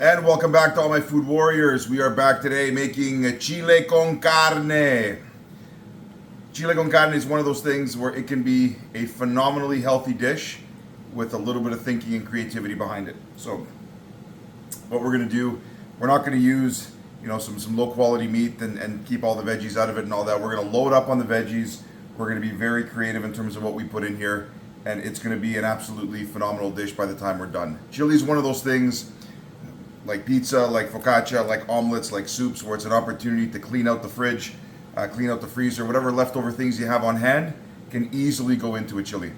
And welcome back to all my food warriors. We are back today making chile con carne. Chile con carne is one of those things where it can be a phenomenally healthy dish with a little bit of thinking and creativity behind it. So what we're going to do, we're not going to use some low quality meat and keep all the veggies out of it and all that. We're going to load up on the veggies. We're going to be very creative in terms of what we put in here, and it's going to be an absolutely phenomenal dish by the time we're done. Chili is one of those things like pizza, like focaccia, like omelets, like soups, where it's an opportunity to clean out the fridge, clean out the freezer, whatever leftover things you have on hand can easily go into a chili.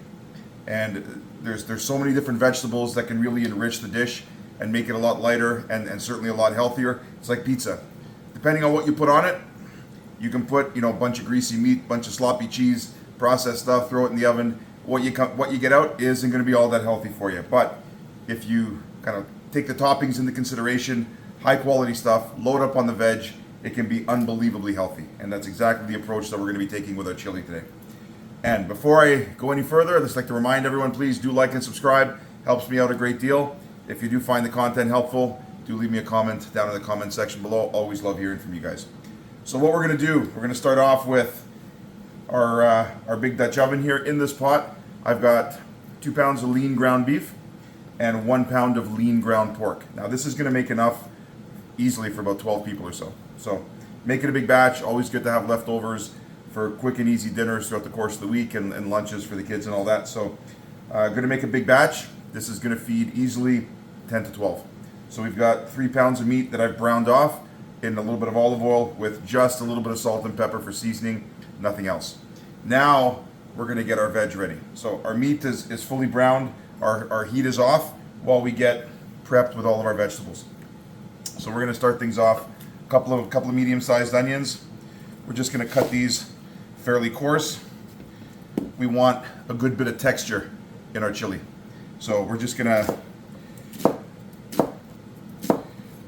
And there's so many different vegetables that can really enrich the dish and make it a lot lighter and certainly a lot healthier. It's like pizza. Depending on what you put on it, you can put a bunch of greasy meat, bunch of sloppy cheese, processed stuff, throw it in the oven. What you get out isn't going to be all that healthy for you. But if you kind of take the toppings into consideration, high quality stuff, load up on the veg, it can be unbelievably healthy. And that's exactly the approach that we're going to be taking with our chili today. And before I go any further, I'd just like to remind everyone, please do like and subscribe. Helps me out a great deal. If you do find the content helpful, do leave me a comment down in the comment section below. Always love hearing from you guys. So what we're going to do, we're going to start off with our big Dutch oven here. In this pot, I've got 2 pounds of lean ground beef and 1 pound of lean ground pork. Now this is going to make enough easily for about 12 people or so. So make it a big batch. Always good to have leftovers for quick and easy dinners throughout the course of the week and lunches for the kids and all that. So going to make a big batch. This is going to feed easily 10 to 12. So we've got 3 pounds of meat that I've browned off in a little bit of olive oil with just a little bit of salt and pepper for seasoning, nothing else. Now we're going to get our veg ready. So our meat is fully browned. Our heat is off while we get prepped with all of our vegetables. So we're going to start things off. A couple of medium-sized onions. We're just going to cut these fairly coarse. We want a good bit of texture in our chili. So we're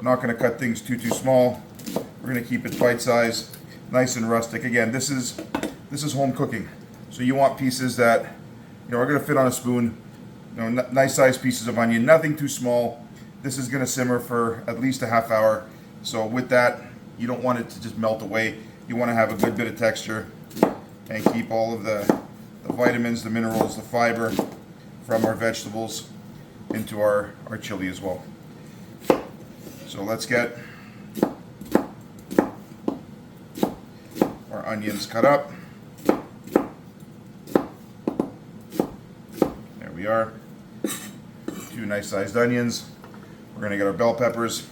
not going to cut things too small. We're going to keep it bite-sized, nice and rustic. Again, this is home cooking. So you want pieces that are going to fit on a spoon. Nice sized pieces of onion, nothing too small. This is going to simmer for at least a half hour. So with that, you don't want it to just melt away. You want to have a good bit of texture and keep all of the vitamins, the minerals, the fiber from our vegetables into our chili as well. So let's get our onions cut up. There we are. 2 nice sized onions. We're going to get our bell peppers,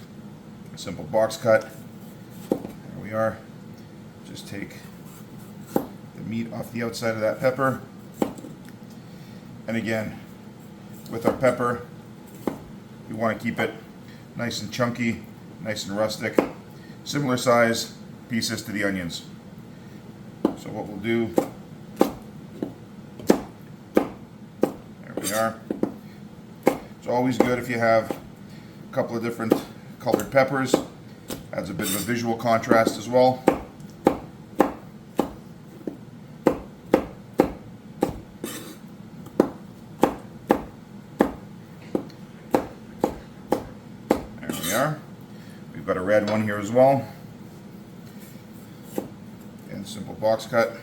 a simple box cut. There we are. Just take the meat off the outside of that pepper. And again, with our pepper, we want to keep it nice and chunky, nice and rustic. Similar size pieces to the onions. So what we'll do, there we are. It's always good if you have a couple of different colored peppers. Adds a bit of a visual contrast as well. There we are. We've got a red one here as well. And simple box cut.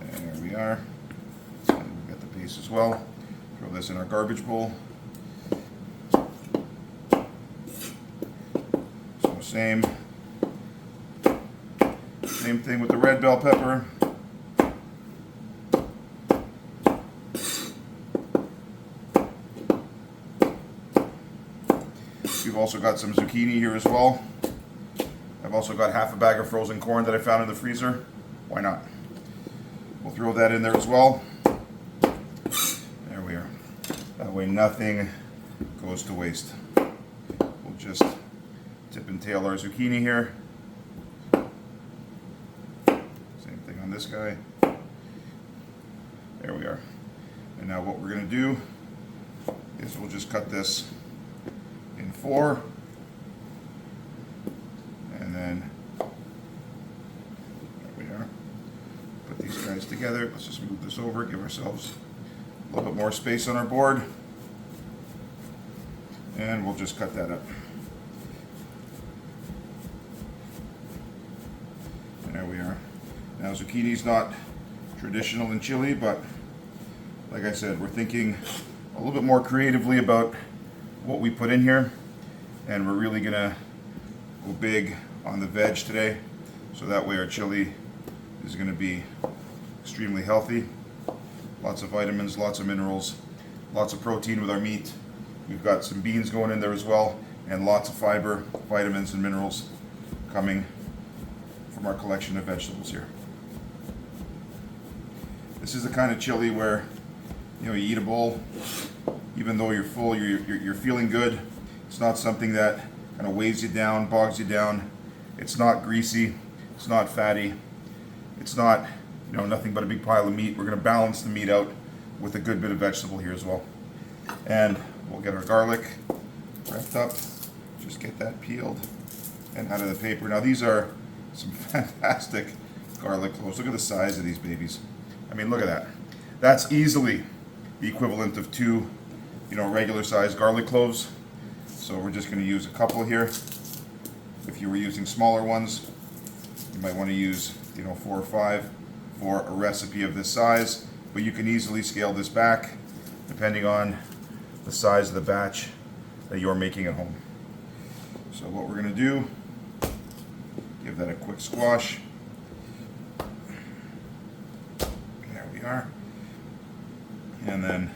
There we are. As well. Throw this in our garbage bowl. So same thing with the red bell pepper. We've also got some zucchini here as well. I've also got half a bag of frozen corn that I found in the freezer. Why not? We'll throw that in there as well. That way nothing goes to waste. We'll just tip and tail our zucchini here. Same thing on this guy. There we are. And now what we're going to do is we'll just cut this in 4. And then, there we are. Put these guys together. Let's just move this over, give ourselves a little bit more space on our board. And we'll just cut that up. And there we are. Now zucchini's not traditional in Chile, but like I said, we're thinking a little bit more creatively about what we put in here, and we're really gonna go big on the veg today, so that way our chili is gonna be extremely healthy. Lots of vitamins, lots of minerals, lots of protein with our meat. We've got some beans going in there as well, and lots of fiber, vitamins and minerals coming from our collection of vegetables here. This is the kind of chili where, you know, you eat a bowl, even though you're full, you're feeling good. It's not something that kind of weighs you down, bogs you down. It's not greasy, it's not fatty, it's not, you know, nothing but a big pile of meat. We're going to balance the meat out with a good bit of vegetable here as well. And we'll get our garlic wrapped up, just get that peeled and out of the paper. Now these are some fantastic garlic cloves. Look at the size of these babies. I mean, look at that. That's easily the equivalent of 2, you know, regular sized garlic cloves. So we're just going to use a couple here. If you were using smaller ones, you might want to use, you know, 4 or 5 for a recipe of this size, but you can easily scale this back depending on the size of the batch that you're making at home. So what we're going to do, give that a quick squash. There we are. And then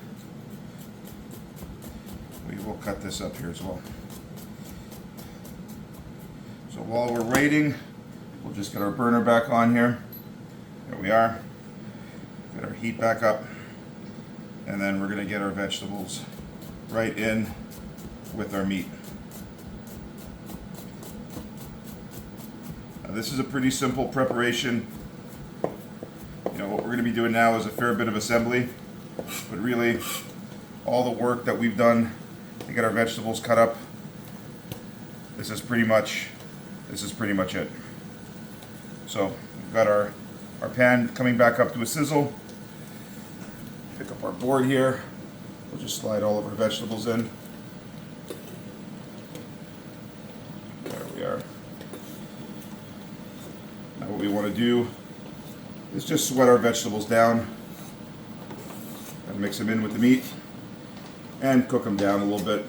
we will cut this up here as well. So while we're waiting, we'll just get our burner back on here. There we are. Get our heat back up. And then we're going to get our vegetables right in with our meat. Now this is a pretty simple preparation. You know, what we're going to be doing now is a fair bit of assembly, but really all the work that we've done to get our vegetables cut up, this is pretty much it. So we've got our pan coming back up to a sizzle. Pick up our board here. We'll just slide all of our vegetables in. There we are. Now what we want to do is just sweat our vegetables down and mix them in with the meat and cook them down a little bit.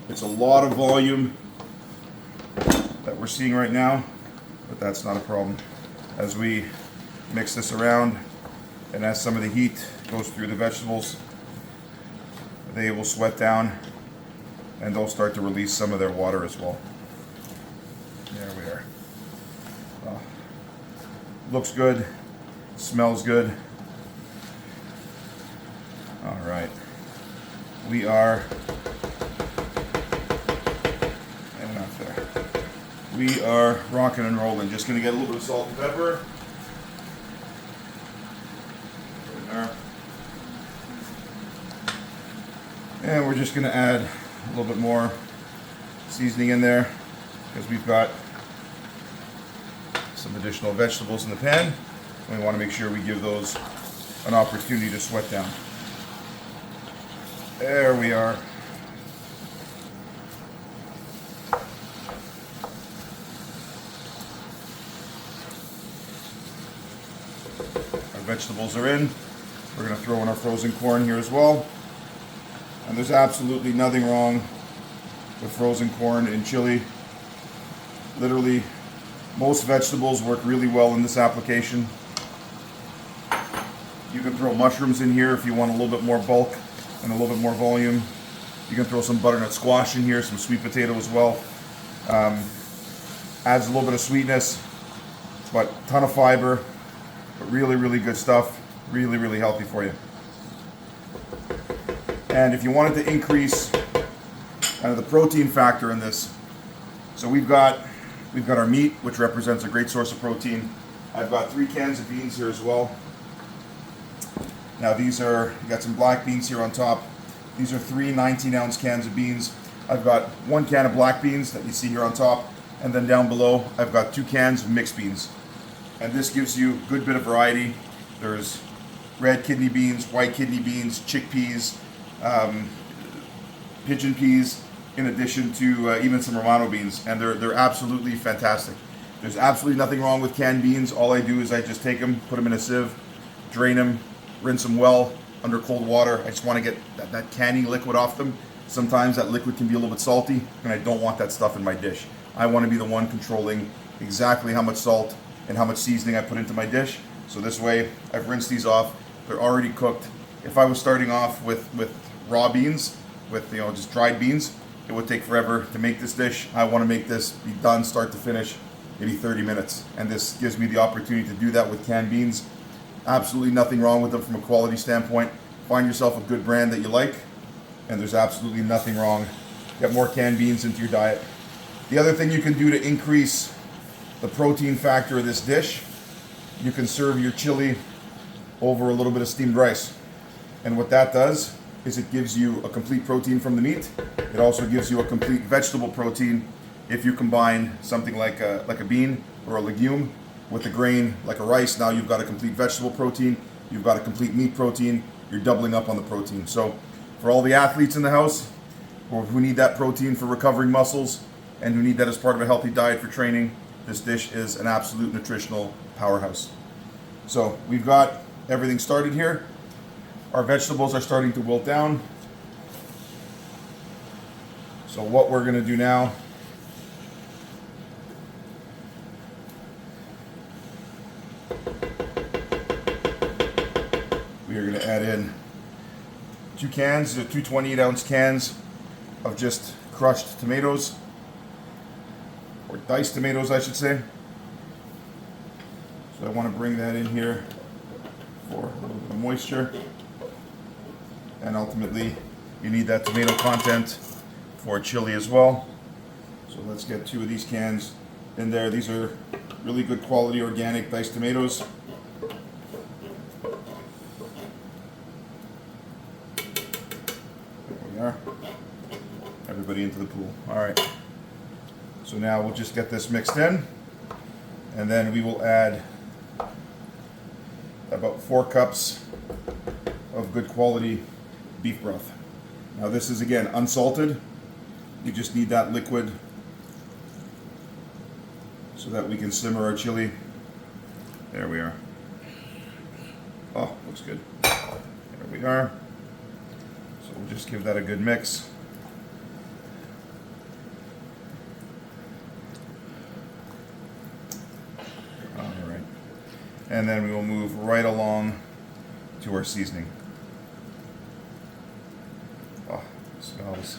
It's a lot of volume that we're seeing right now, but that's not a problem. As we mix this around and as some of the heat goes through the vegetables, they will sweat down and they'll start to release some of their water as well. There we are. Looks good, smells good. All right, we are, and enough there. We are rocking and rolling. Just gonna get a little bit of salt and pepper. There. And we're just gonna add a little bit more seasoning in there because we've got some additional vegetables in the pan, and we want to make sure we give those an opportunity to sweat down. There we are. Our vegetables are in. We're going to throw in our frozen corn here as well. And there's absolutely nothing wrong with frozen corn in Chile. Literally, most vegetables work really well in this application. You can throw mushrooms in here if you want a little bit more bulk and a little bit more volume. You can throw some butternut squash in here, some sweet potato as well. Adds a little bit of sweetness, but ton of fiber, but really, really good stuff. Really, really healthy for you. And if you wanted to increase kind of the protein factor in this, so we've got our meat, which represents a great source of protein. I've got 3 cans of beans here as well. Now you got some black beans here on top. These are 3 19-ounce cans of beans. I've got 1 can of black beans that you see here on top, and then down below I've got 2 cans of mixed beans. And this gives you a good bit of variety. There's red kidney beans, white kidney beans, chickpeas, pigeon peas, in addition to even some Romano beans, and they're absolutely fantastic. There's absolutely nothing wrong with canned beans. All I do is I just take them, put them in a sieve, drain them, rinse them well under cold water. I just want to get that canning liquid off them. Sometimes that liquid can be a little bit salty, and I don't want that stuff in my dish. I want to be the one controlling exactly how much salt and how much seasoning I put into my dish. So this way, I've rinsed these off. They're already cooked. If I was starting off with raw beans, with just dried beans, it would take forever to make this dish. I want to make this be done start to finish, maybe 30 minutes. And this gives me the opportunity to do that with canned beans. Absolutely nothing wrong with them from a quality standpoint. Find yourself a good brand that you like, and there's absolutely nothing wrong. Get more canned beans into your diet. The other thing you can do to increase the protein factor of this dish, you can serve your chili over a little bit of steamed rice. And what that does is it gives you a complete protein from the meat. It also gives you a complete vegetable protein if you combine something like a bean or a legume with a grain like a rice. Now you've got a complete vegetable protein, you've got a complete meat protein, you're doubling up on the protein. So for all the athletes in the house or who need that protein for recovering muscles and who need that as part of a healthy diet for training, this dish is an absolute nutritional powerhouse. So we've got everything started here. Our vegetables are starting to wilt down. So what we're going to do now we are going to add in 2 cans, 2 28-ounce cans of just crushed tomatoes, or diced tomatoes, I should say. So I want to bring that in here for a little bit of moisture. And ultimately, you need that tomato content for chili as well. So let's get 2 of these cans in there. These are really good quality organic diced tomatoes. There we are. Everybody into the pool. All right. So now we'll just get this mixed in, and then we will add about 4 cups of good quality beef broth. Now this is again unsalted. You just need that liquid so that we can simmer our chili. There we are. Oh, looks good. There we are. So we'll just give that a good mix. All right. And then we will move right along to our seasoning. Oh, it smells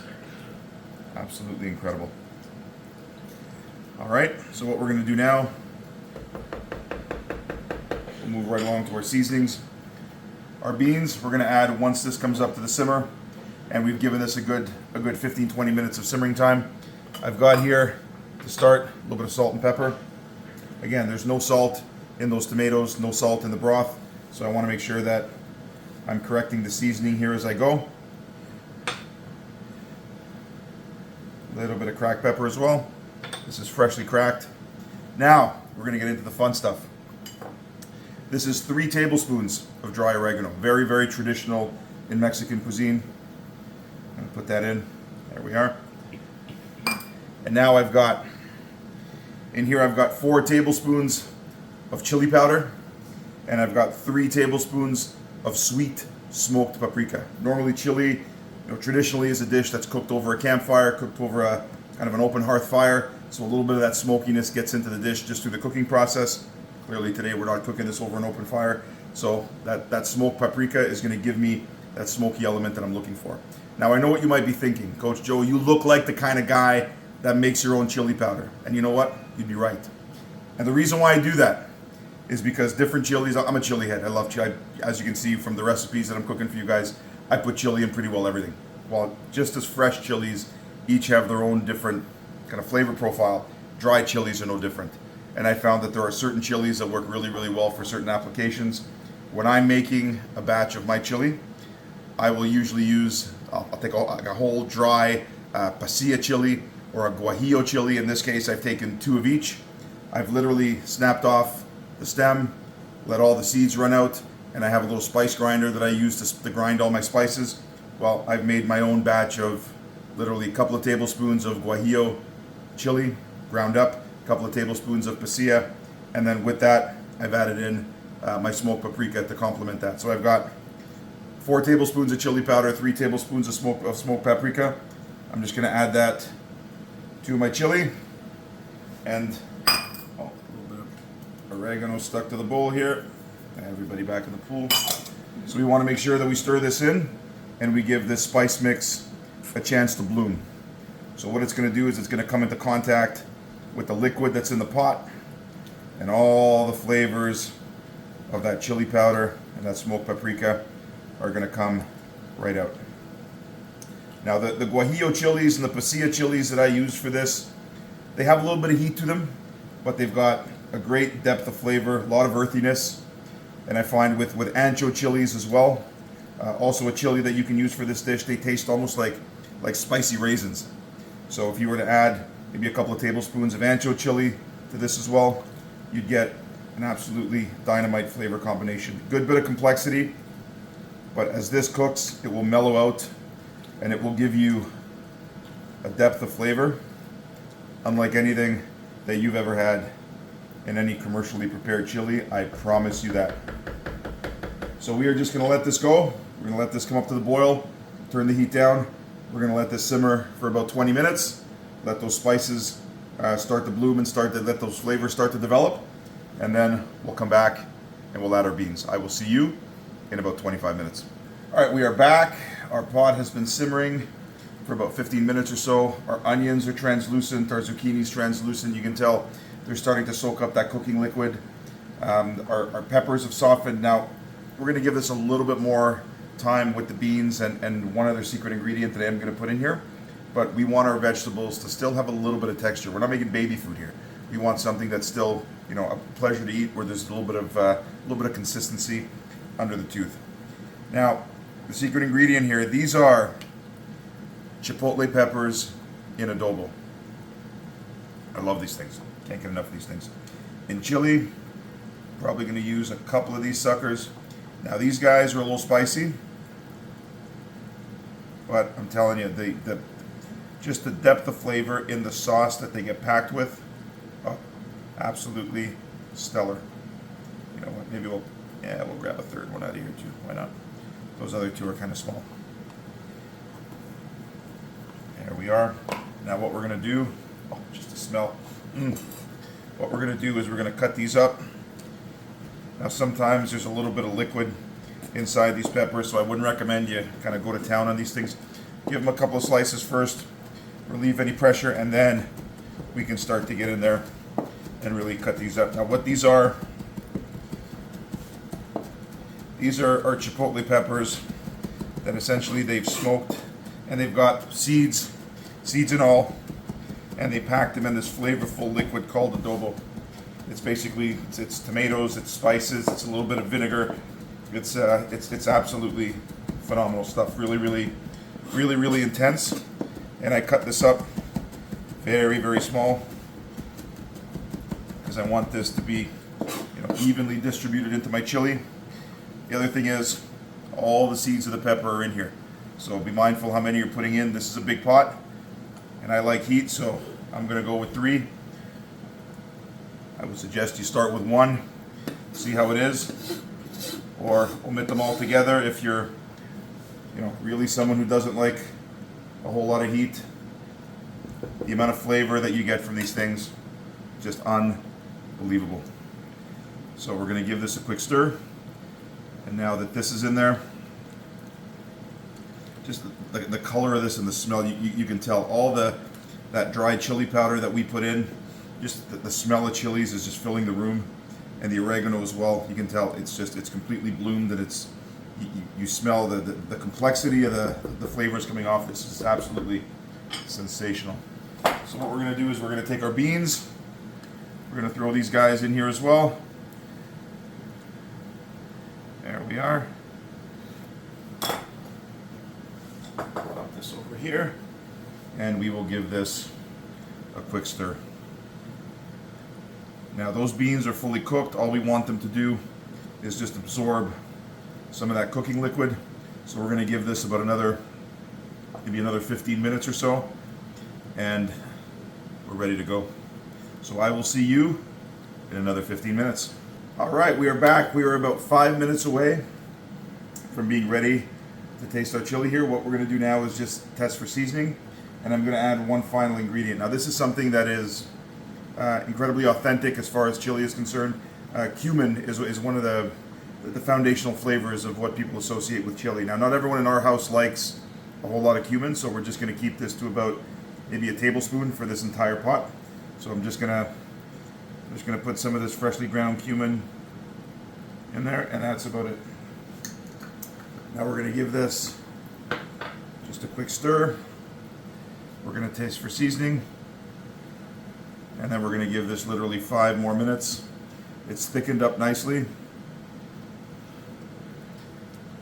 absolutely incredible. All right, so what we're going to do now, we'll move right along to our seasonings. Our beans, we're going to add once this comes up to the simmer, and we've given this a good 15-20 minutes of simmering time. I've got here to start a little bit of salt and pepper. Again, there's no salt in those tomatoes, no salt in the broth, so I want to make sure that I'm correcting the seasoning here as I go. A little bit of cracked pepper as well. This is freshly cracked. Now, we're going to get into the fun stuff. This is 3 tablespoons of dry oregano. Very, very traditional in Mexican cuisine. I'm going to put that in. There we are. And now I've got 4 tablespoons of chili powder, and I've got 3 tablespoons of sweet smoked paprika. Normally chili, traditionally is a dish that's cooked over a campfire, cooked over a kind of an open hearth fire. So a little bit of that smokiness gets into the dish just through the cooking process. Clearly today we're not cooking this over an open fire. So that smoked paprika is going to give me that smoky element that I'm looking for. Now I know what you might be thinking. Coach Joe, you look like the kind of guy that makes your own chili powder. And you know what? You'd be right. And the reason why I do that is because different chilies, I'm a chili head. I love chili. As you can see from the recipes that I'm cooking for you guys, I put chili in pretty well everything. While just as fresh chilies each have their own different kind of flavor profile, dry chilies are no different. And I found that there are certain chilies that work really, really well for certain applications. When I'm making a batch of my chili, I will usually use, I'll take a whole dry pasilla chili or a guajillo chili. In this case, I've taken 2 of each. I've literally snapped off the stem, let all the seeds run out, and I have a little spice grinder that I use to grind all my spices. Well, I've made my own batch of literally a couple of tablespoons of guajillo chili ground up, a couple of tablespoons of pasilla, and then with that I've added in my smoked paprika to complement that. So I've got 4 tablespoons of chili powder, 3 tablespoons of smoked paprika. I'm just going to add that to my chili, and a little bit of oregano stuck to the bowl here. Everybody back in the pool. So we want to make sure that we stir this in and we give this spice mix a chance to bloom. So what it's going to do is it's going to come into contact with the liquid that's in the pot, and all the flavors of that chili powder and that smoked paprika are going to come right out. Now the guajillo chilies and the pasilla chilies that I use for this, they have a little bit of heat to them, but they've got a great depth of flavor, a lot of earthiness. And I find with ancho chilies as well, also a chili that you can use for this dish, they taste almost like spicy raisins. So if you were to add maybe a couple of tablespoons of ancho chili to this as well, you'd get an absolutely dynamite flavor combination. Good bit of complexity, but as this cooks, it will mellow out and it will give you a depth of flavor unlike anything that you've ever had in any commercially prepared chili. I promise you that. So we are just going to let this go. We're going to let this come up to the boil, turn the heat down. We're going to let this simmer for about 20 minutes. Let those spices start to bloom and let those flavors start to develop. And then we'll come back and we'll add our beans. I will see you in about 25 minutes. All right, we are back. Our pot has been simmering for about 15 minutes or so. Our onions are translucent, our zucchini's translucent. You can tell they're starting to soak up that cooking liquid. Our peppers have softened. Now, we're going to give this a little bit more time with the beans and one other secret ingredient that I'm going to put in here. But we want our vegetables to still have a little bit of texture. We're not making baby food here. We want something that's still, a pleasure to eat, where there's a little bit of consistency under the tooth. Now, the secret ingredient here, these are chipotle peppers in adobo. I love these things. Can't get enough of these things. In chili, probably going to use a couple of these suckers. Now these guys are a little spicy, but I'm telling you, just the depth of flavor in the sauce that they get packed with, absolutely stellar. You know what? Maybe we'll grab a third one out of here too. Why not? Those other two are kind of small. There we are. Now what we're going to do, just to smell. What we're going to do is we're going to cut these up. Now sometimes there's a little bit of liquid inside these peppers, so I wouldn't recommend you kind of go to town on these things. Give them a couple of slices first, relieve any pressure, and then we can start to get in there and really cut these up. Now what these are our chipotle peppers that essentially they've smoked, and they've got seeds and all, and they packed them in this flavorful liquid called adobo. It's basically it's tomatoes, it's spices, it's a little bit of vinegar. It's absolutely phenomenal stuff. Really intense. And I cut this up very small because I want this to be evenly distributed into my chili. The other thing is all the seeds of the pepper are in here, so be mindful how many you're putting in. This is a big pot and I like heat, so I'm going to go with 3. I would suggest you start with 1, see how it is, or omit them all together if you're really someone who doesn't like a whole lot of heat. The amount of flavor that you get from these things, just unbelievable. So we're going to give this a quick stir, and now that this is in there, just the color of this and the smell, you can tell all that dried chili powder that we put in, just the smell of chilies is just filling the room, and the oregano as well. You can tell it's completely bloomed, and you smell the complexity of the flavors coming off. This is absolutely sensational. So what we're going to do is we're going to take our beans, we're going to throw these guys in here as well. There we are. Pop this over here, and we will give this a quick stir. Now those beans are fully cooked. All we want them to do is just absorb some of that cooking liquid. So we're going to give this about another maybe another 15 minutes or so, and we're ready to go. So I will see you in another 15 minutes. All right, we are back. We are about 5 minutes away from being ready to taste our chili here. What we're going to do now is just test for seasoning, and I'm going to add one final ingredient. Now this is something that is incredibly authentic as far as chili is concerned. Cumin is one of the foundational flavors of what people associate with chili. Now not everyone in our house likes a whole lot of cumin, so we're just going to keep this to about maybe a tablespoon for this entire pot. So I'm just gonna put some of this freshly ground cumin in there, and that's about it. Now we're gonna give this just a quick stir. We're gonna taste for seasoning, and then we're gonna give this literally 5 more minutes. It's thickened up nicely.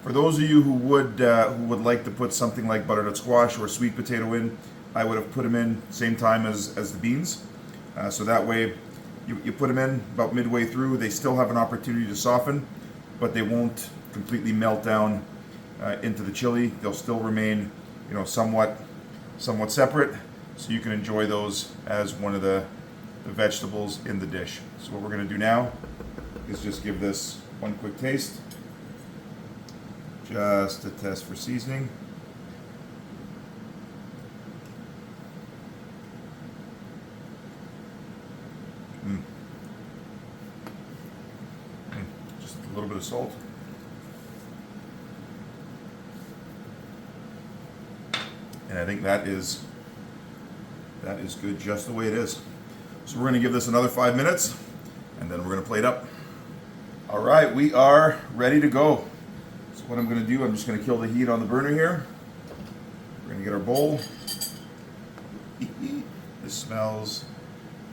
For those of you who would like to put something like butternut squash or sweet potato in, I would have put them in same time as the beans. So that way, you put them in about midway through. They still have an opportunity to soften, but they won't completely melt down into the chili. They'll still remain, somewhat separate, so you can enjoy those as one of the vegetables in the dish. So what we're going to do now is just give this one quick taste, just to test for seasoning. Just a little bit of salt. And I think that is good just the way it is. So we're going to give this another 5 minutes, and then we're going to plate up. All right, we are ready to go. So what I'm going to do, I'm just going to kill the heat on the burner here. We're going to get our bowl. This smells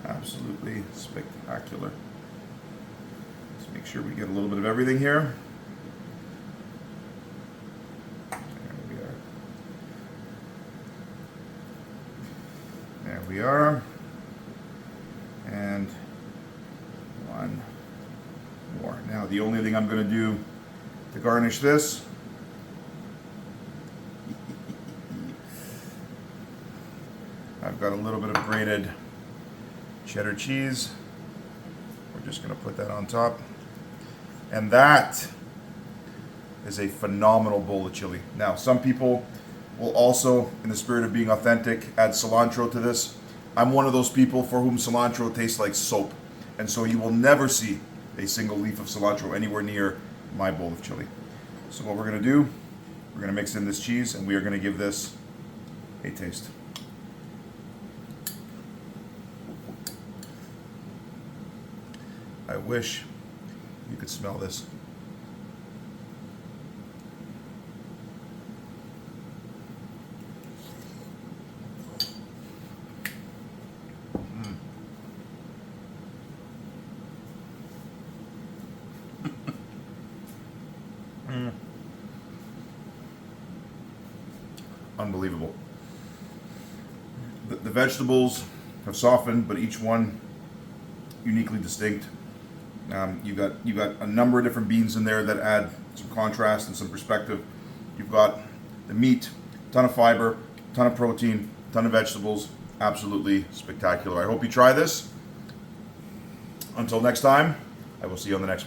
absolutely spectacular. Let's make sure we get a little bit of everything here. There we are. And one more. Now the only thing I'm going to do to garnish this, I've got a little bit of grated cheddar cheese. We're just going to put that on top. And that is a phenomenal bowl of chili. Now, some people will also, in the spirit of being authentic, add cilantro to this. I'm one of those people for whom cilantro tastes like soap. And so you will never see a single leaf of cilantro anywhere near my bowl of chili. So what we're going to do, we're going to mix in this cheese, and we are going to give this a taste. I wish you could smell this. Unbelievable. The vegetables have softened, but each one uniquely distinct. You've got a number of different beans in there that add some contrast and some perspective. You've got the meat, ton of fiber, ton of protein, ton of vegetables. Absolutely spectacular. I hope you try this. Until next time, I will see you on the next one.